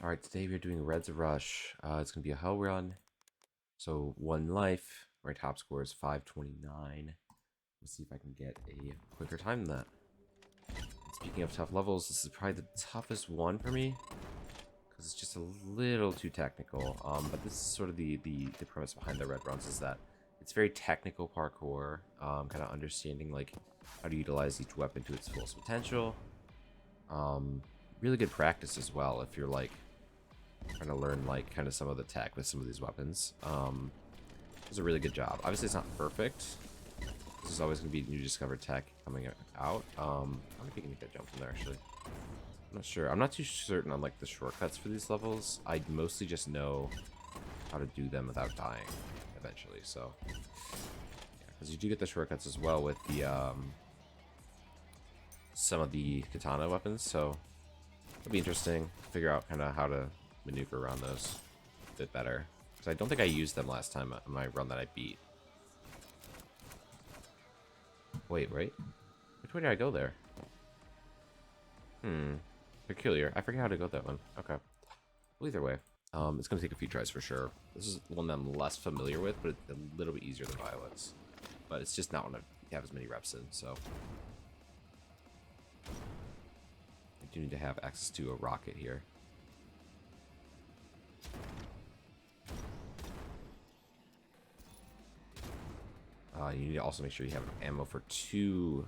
Alright, today we're doing Red's Rush. It's going to be a hell run. So, 1 life. My top score is 529. Let's see if I can get a quicker time than that. Speaking of tough levels, this is probably the toughest one for me. Because it's just a little too technical. But this is sort of the premise behind the Red runs is that it's very technical parkour. Kind of understanding like how to utilize each weapon to its fullest potential. Really good practice as well if you're like trying to learn like kind of some of the tech with some of these weapons. Does a really good job. Obviously it's not perfect. This is always going to be new discovered tech coming out. I don't think you can make that jump from there actually. I'm not sure. I'm not too certain on like the shortcuts for these levels. I mostly just know how to do them without dying eventually. So yeah, because you do get the shortcuts as well with the some of the katana weapons. So it'll be interesting to figure out kind of how to maneuver around those a bit better. Because I don't think I used them last time on my run that I beat. Wait, right? Which way did I go there? Peculiar. I forget how to go that one. Okay. Well, either way. It's going to take a few tries for sure. This is one that I'm less familiar with, but it's a little bit easier than Violets. But it's just not one I have as many reps in, so. I do need to have access to a rocket here. You need to also make sure you have ammo for 2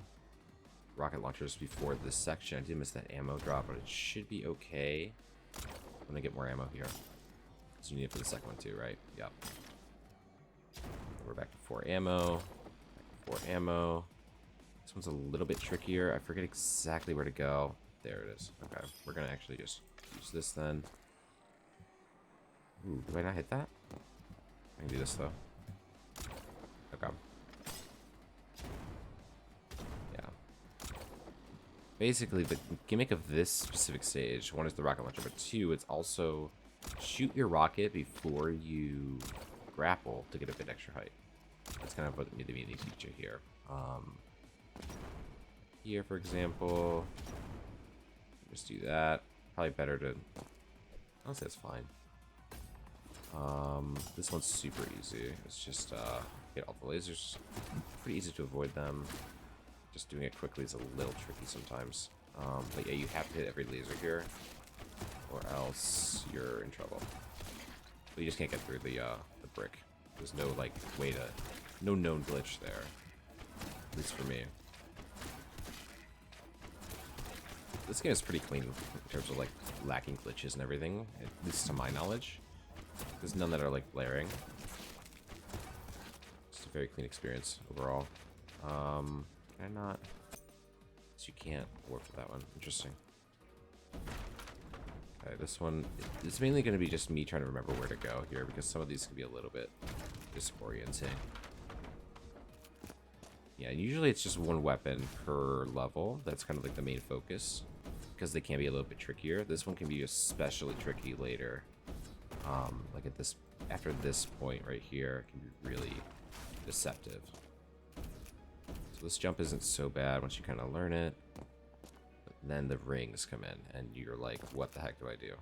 rocket launchers before this section. I did miss that ammo drop, but it should be okay. I'm gonna get more ammo here. So you need it for the second one too, right? Yep. We're back to 4 ammo. Back to 4 ammo. This one's a little bit trickier. I forget exactly where to go. There it is. Okay, we're gonna actually just use this then. Ooh, did I not hit that? I can do this though. Okay. Basically, the gimmick of this specific stage, one is the rocket launcher, but 2, it's also shoot your rocket before you grapple to get a bit extra height. That's kind of what the main feature here. Here, for example, just do that. Probably better to. Honestly, that's fine. This one's super easy. It's just get all the lasers. Pretty easy to avoid them. Just doing it quickly is a little tricky sometimes. But yeah, you have to hit every laser here, or else you're in trouble. But you just can't get through the brick. There's no like way to, no known glitch there, at least for me. This game is pretty clean in terms of like lacking glitches and everything, at least to my knowledge. There's none that are like blaring. Just a very clean experience overall. Can I not? So you can't warp to that one. Interesting. Okay, this one, it's mainly going to be just me trying to remember where to go here because some of these can be a little bit disorienting. Yeah, usually it's just 1 weapon per level. That's kind of like the main focus because they can be a little bit trickier. This one can be especially tricky later. Like at this, after this point right here, it can be really deceptive. So this jump isn't so bad once you kind of learn it. But then the rings come in, and you're like, what the heck do I do?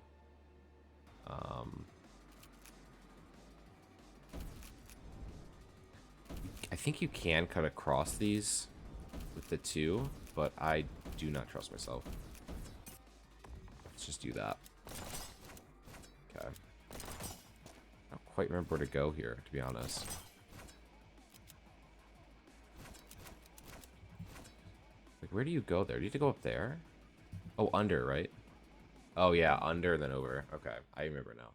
I think you can cut across these with the 2, but I do not trust myself. Let's just do that. Okay. I don't quite remember where to go here, to be honest. Like, where do you go there? Do you have to go up there? Oh, under, right? Oh, yeah, under, then over. Okay, I remember now.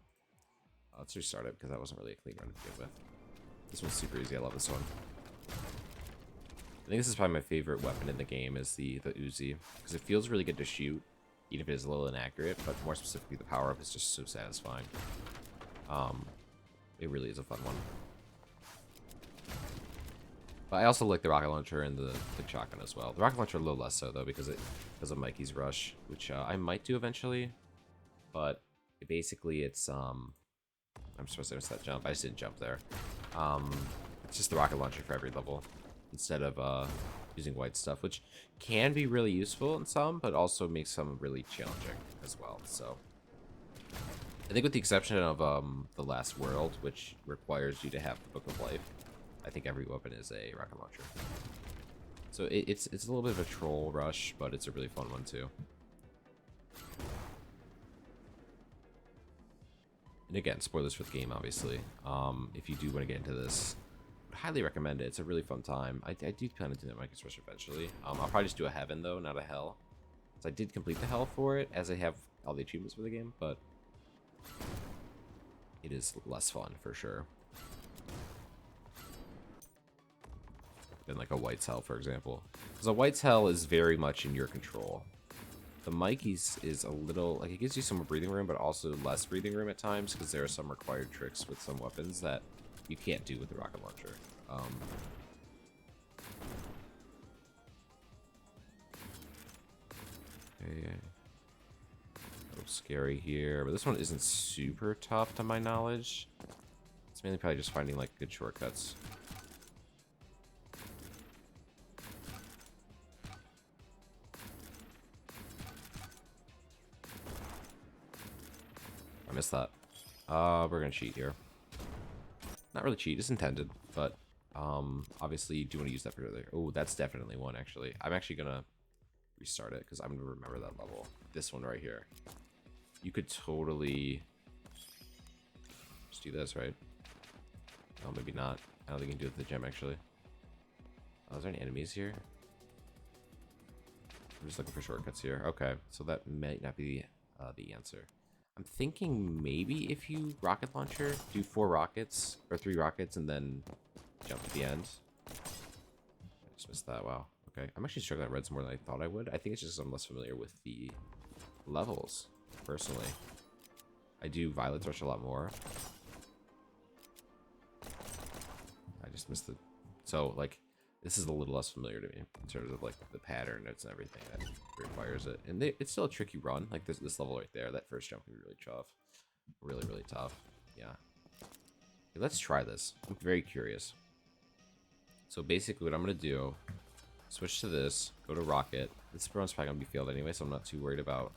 Let's restart it, because that wasn't really a clean run to begin with. This one's super easy. I love this one. I think this is probably my favorite weapon in the game, is the Uzi. Because it feels really good to shoot, even if it is a little inaccurate, but more specifically, the power-up is just so satisfying. It really is a fun one. But I also like the rocket launcher and the shotgun as well. The rocket launcher a little less so though because of Mikey's rush, which I might do eventually. But basically, it's I'm supposed to miss that jump. I just didn't jump there. It's just the rocket launcher for every level instead of using white stuff, which can be really useful in some, but also makes some really challenging as well. So I think with the exception of the last world, which requires you to have the Book of Life, I think every weapon is a rocket launcher. So it's a little bit of a troll rush, but it's a really fun one too. And again, spoilers for the game, obviously. If you do want to get into this, I would highly recommend it. It's a really fun time. I do plan on doing that Minecraft Rush eventually. I'll probably just do a heaven though, not a hell. So I did complete the hell for it, as I have all the achievements for the game, but it is less fun for sure than like a White's Hell, for example. Because a White's Hell is very much in your control. The Mikey's is a little, like, it gives you some more breathing room, but also less breathing room at times, because there are some required tricks with some weapons that you can't do with the rocket launcher. Okay. A little scary here, but this one isn't super tough to my knowledge. It's mainly probably just finding, like, good shortcuts. I missed that. We're gonna cheat here. Not really cheat, it's intended, but obviously you do want to use that for other. Oh, that's definitely one actually. I'm actually gonna restart it because I'm gonna remember that level. This one right here. You could totally just do this, right? Oh, maybe not. I don't think you can do it with the gem actually. Oh, is there any enemies here? I'm just looking for shortcuts here. Okay, so that might not be the answer. I'm thinking maybe if you rocket launcher, do 4 rockets or 3 rockets and then jump at the end. I just missed that. Wow. Okay. I'm actually struggling at reds more than I thought I would. I think it's just I'm less familiar with the levels, personally. I do Violet's Rush a lot more. I just missed the... So, like, this is a little less familiar to me in terms of, like, the pattern and everything that requires it. And it's still a tricky run. Like, this level right there, that first jump can be really tough. Really, really tough. Yeah. Okay, let's try this. I'm very curious. So, basically, what I'm going to do, switch to this, go to Rocket. This run's probably going to be failed anyway, so I'm not too worried about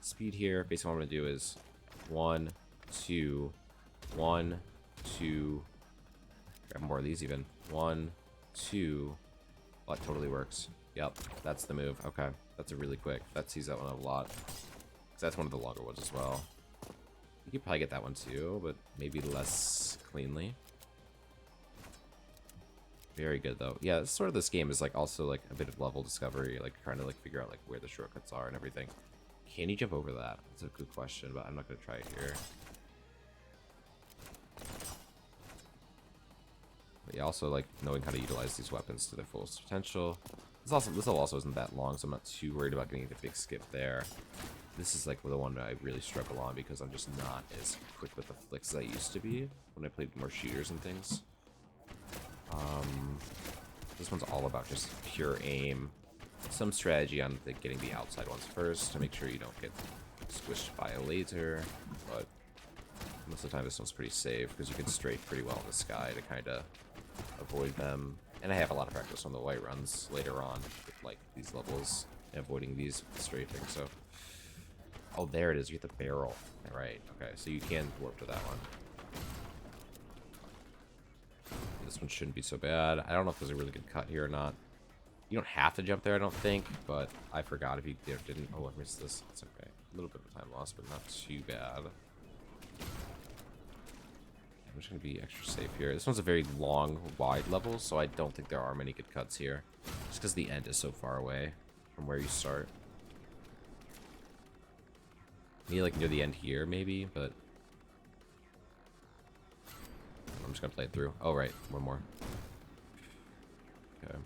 speed here. Basically, what I'm going to do is 1, 2, 1, 2... Grab more of these even. 1, 2. Well, that totally works. Yep, that's the move. Okay, that's a really quick. That sees that one a lot. That's one of the longer ones as well. You could probably get that one too, but maybe less cleanly. Very good though. Yeah, sort of this game is like also like a bit of level discovery, like trying to like figure out like where the shortcuts are and everything. Can you jump over that? That's a good question, but I'm not gonna try it here. But yeah, also like knowing how to utilize these weapons to their fullest potential. This level also isn't that long, so I'm not too worried about getting the big skip there. This is like the one that I really struggle on because I'm just not as quick with the flicks as I used to be when I played more shooters and things. This one's all about just pure aim. Some strategy on getting the outside ones first to make sure you don't get squished by a laser, but most of the time this one's pretty safe because you can strafe pretty well in the sky to kind of avoid them. And I have a lot of practice on the white runs later on with like these levels and avoiding these strafing. So, oh, there it is. You get the barrel. All right. Okay, so you can warp to that one. This one shouldn't be so bad. I don't know if there's a really good cut here or not. You don't have to jump there, I don't think, but I forgot if you didn't. Oh, I missed this. It's okay. A little bit of time loss, but not too bad. I'm just going to be extra safe here. This one's a very long, wide level, so I don't think there are many good cuts here. Just because the end is so far away from where you start. Maybe like near the end here, maybe, but... I'm just going to play it through. Oh, right. One more. Okay.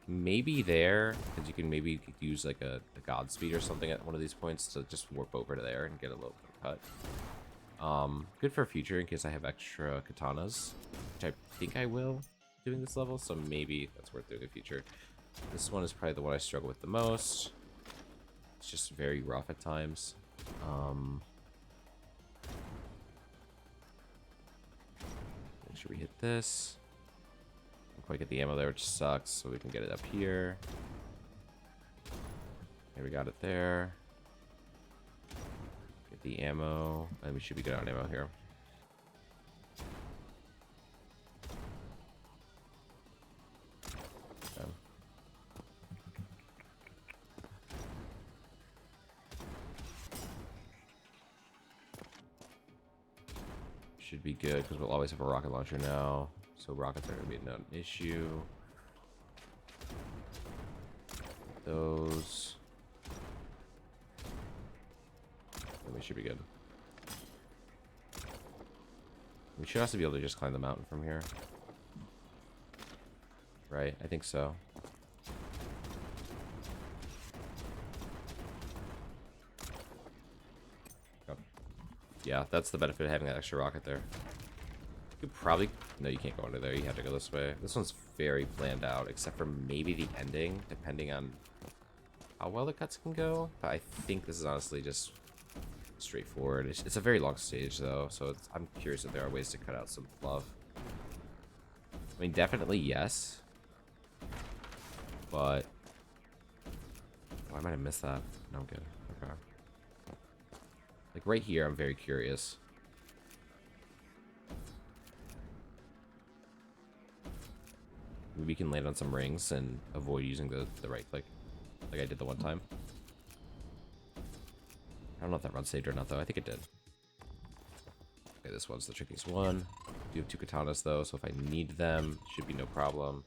Maybe there, because you can maybe use like a Godspeed or something at one of these points to just warp over to there and get a little bit of cut. Good for future in case I have extra katanas, which I think I will doing this level, so maybe that's worth doing in future. This one is probably the one I struggle with the most. It's just very rough at times. Make sure we hit this. Don't quite get the ammo there, which sucks, so we can get it up here. Okay, we got it there. Get the ammo, and we should be good on ammo here. Okay. Should be good because we'll always have a rocket launcher now, so rockets are going to be not an issue. Those. And we should be good. We should also be able to just climb the mountain from here. Right? I think so. Oh. Yeah, that's the benefit of having that extra rocket there. You could probably... No, you can't go under there. You have to go this way. This one's very planned out, except for maybe the ending, depending on how well the cuts can go. But I think this is honestly just straightforward. It's a very long stage, though, so I'm curious if there are ways to cut out some fluff. I mean, definitely yes. But... Oh, I might have missed that. No, I'm good. Okay. Like, right here, I'm very curious. Maybe we can land on some rings and avoid using the right click, like I did the one time. I don't know if that run saved or not, though. I think it did. Okay, this one's the trickiest one. We do have 2 katanas, though, so if I need them, it should be no problem.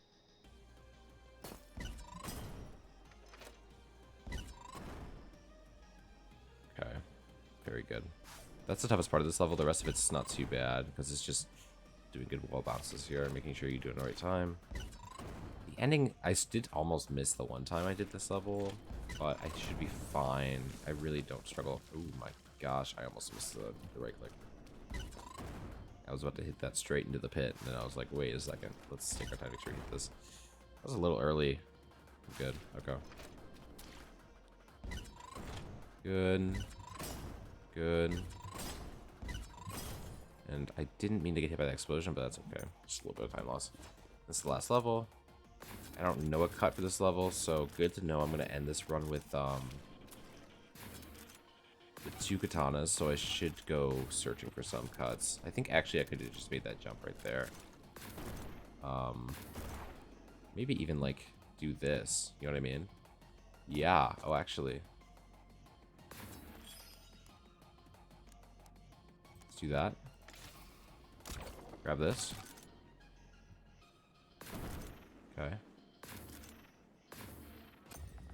Okay, very good. That's the toughest part of this level. The rest of it's not too bad, because it's just doing good wall bounces here and making sure you do it in the right time. The ending, I did almost miss the one time I did this level, but I should be fine. I really don't struggle. Oh my gosh, I almost missed the right click. I was about to hit that straight into the pit, and then I was like, wait a second. Let's take our time to make sure we hit this. That was a little early. Good. Okay. Good. Good. And I didn't mean to get hit by that explosion, but that's okay. Just a little bit of time loss. This is the last level. I don't know a cut for this level, so good to know. I'm going to end this run with the 2 katanas, so I should go searching for some cuts. I think actually I could have just made that jump right there. Maybe even like do this, you know what I mean? Yeah, oh actually. Let's do that. Grab this. Okay.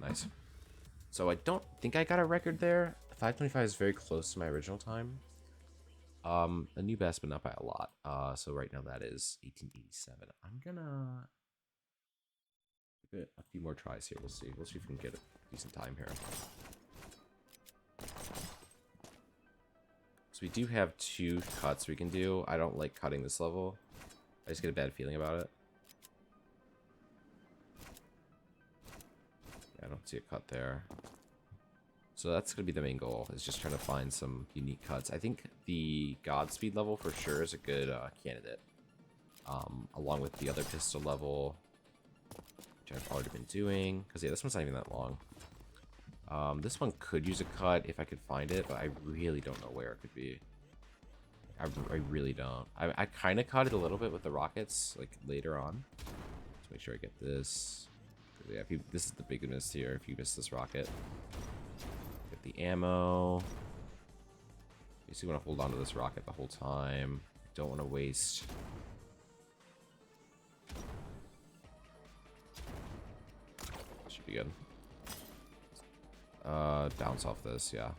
Nice. So I don't think I got a record there. 5:25 is very close to my original time. A new best, but not by a lot. So right now that is 1887. I'm gonna give it a few more tries here. We'll see. We'll see if we can get a decent time here. So we do have 2 cuts we can do. I don't like cutting this level. I just get a bad feeling about it. Yeah, I don't see a cut there. So that's going to be the main goal, is just trying to find some unique cuts. I think the Godspeed level for sure is a good candidate. Along with the other pistol level, which I've already been doing. Because yeah, this one's not even that long. This one could use a cut if I could find it, but I really don't know where it could be. I really don't. I kind of cut it a little bit with the rockets, like later on. Let's make sure I get this. Yeah, this is the big miss here. If you miss this rocket, get the ammo. Basically, want to hold on to this rocket the whole time. Don't want to waste. Should be good. Bounce off this, yeah.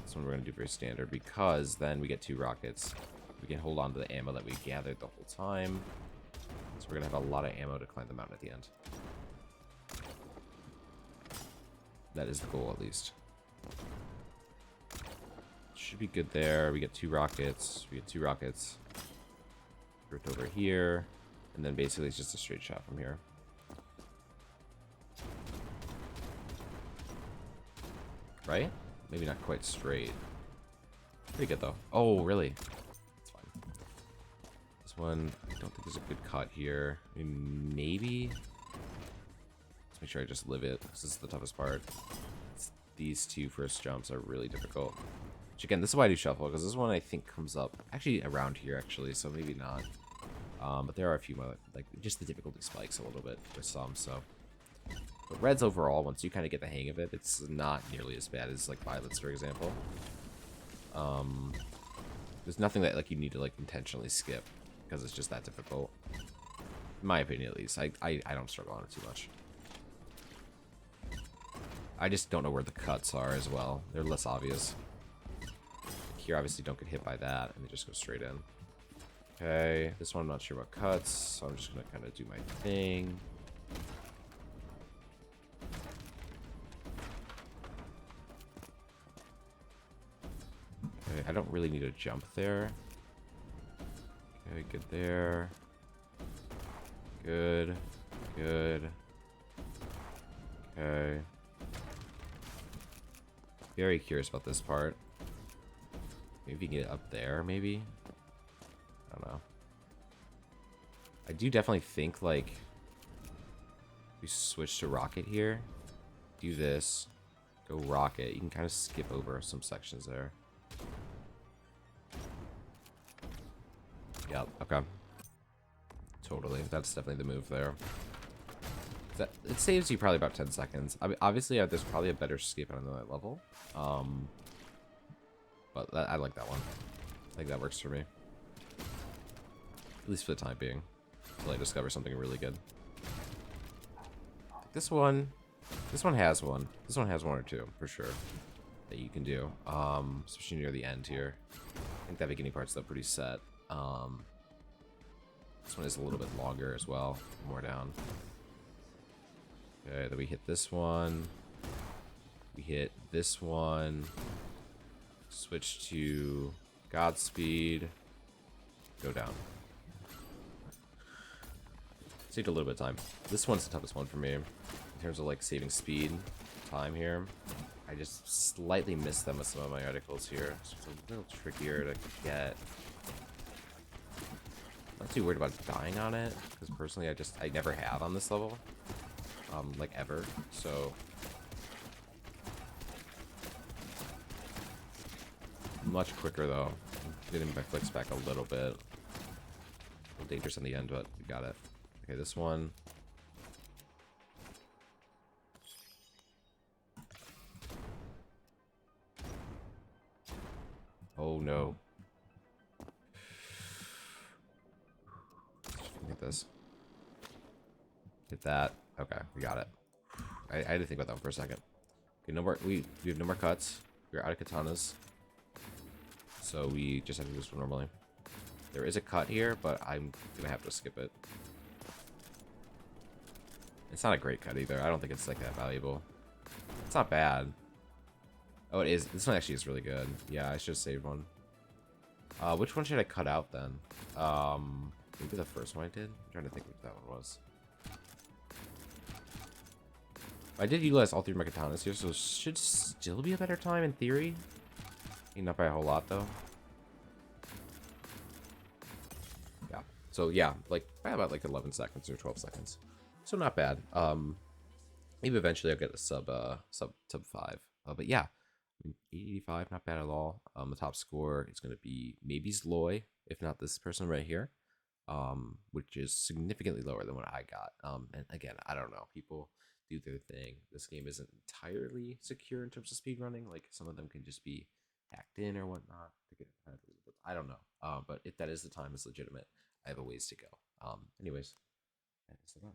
This one we're gonna do very standard because then we get 2 rockets. We can hold on to the ammo that we gathered the whole time. So we're gonna have a lot of ammo to climb the mountain at the end. That is the goal, at least. Should be good there. We get 2 rockets. We get 2 rockets. Drift over here. And then basically it's just a straight shot from here. Right? Maybe not quite straight. Pretty good, though. Oh, really? That's fine. This one, I don't think there's a good cut here. I mean, maybe? Let's make sure I just live it, because this is the toughest part. These 2 first jumps are really difficult. Which again, this is why I do shuffle, because this one I think comes up actually around here actually, so maybe not. But there are a few more, like just the difficulty spikes a little bit for some. So, but reds overall, once you kind of get the hang of it, it's not nearly as bad as like violets, for example. There's nothing that like you need to like intentionally skip because it's just that difficult. In my opinion, at least, I don't struggle on it too much. I just don't know where the cuts are as well. They're less obvious. Here, obviously, don't get hit by that, and they just go straight in. Okay, this one I'm not sure about cuts, so I'm just gonna kind of do my thing. Okay, I don't really need a jump there. Okay, good there. Good. Good. Okay. Very curious about this part. Maybe you can get up there, maybe? I don't know. I do definitely think, like, we switch to rocket here. Do this. Go rocket. You can kind of skip over some sections there. Yep, okay. Totally. That's definitely the move there. It saves you probably about 10 seconds. I mean, obviously, there's probably a better skip on that level. But I like that one. I think that works for me. At least for the time being. Until I discover something really good. This one has one. This one has one or two, for sure. That you can do. Especially near the end here. I think that beginning part's still pretty set. This one is a little bit longer as well. More down. Okay, then we hit this one. We hit this one. Switch to Godspeed. Go down. Saved a little bit of time. This one's the toughest one for me. In terms of like saving speed, time here. I just slightly missed them with some of my articles here. So it's a little trickier to get. Not too worried about dying on it, because personally I never have on this level. Like ever. So much quicker though. Getting my flicks back a little bit. A little dangerous in the end, but we got it. Okay, this one. Oh no. Get this. Hit that. Okay, we got it. I had to think about that one for a second. Okay, no more. We have no more cuts. We're out of katanas, so we just have to do this one normally. There is a cut here, but I'm gonna have to skip it. It's not a great cut either. I don't think it's like that valuable. It's not bad. Oh, it is. This one actually is really good. Yeah, I should have saved one. Which one should I cut out then? Maybe the first one I did? I'm trying to think what that one was. I did utilize all three of my katanas here, so it should still be a better time in theory. Not by a whole lot though. Yeah. So yeah, like about like 11 seconds or 12 seconds. So not bad. Maybe eventually I'll get a sub 5. But yeah, I mean, 85, not bad at all. The top score is going to be maybe Zloy, if not this person right here, which is significantly lower than what I got. And again, I don't know. People do their thing. This game isn't entirely secure in terms of speed running. Like some of them can just be hacked in or whatnot. I don't know. But if that is the time, it's legitimate. I have a ways to go. Anyways, that is the run.